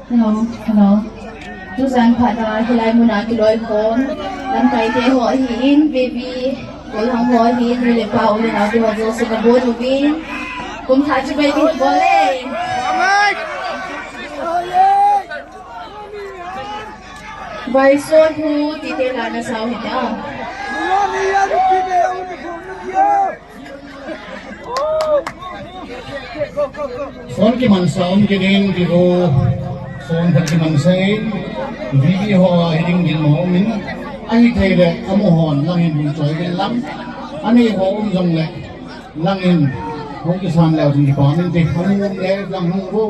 Hello. Tu sang pada hilai muna kiloi kon, dan kai te ho hin baby, koi hang ho hin le pa uli na tu ho se ka bo tu bin, kum tha chi baby boleh. Vaisohlhu ti te la na sao hita. Son ki mansaon kining diho son ki mansay video ho hiding din mo min ai thei le amohon langin bung choi gen lam ani ho jong le langin ho ki san leo din pa min te hanu le lang hu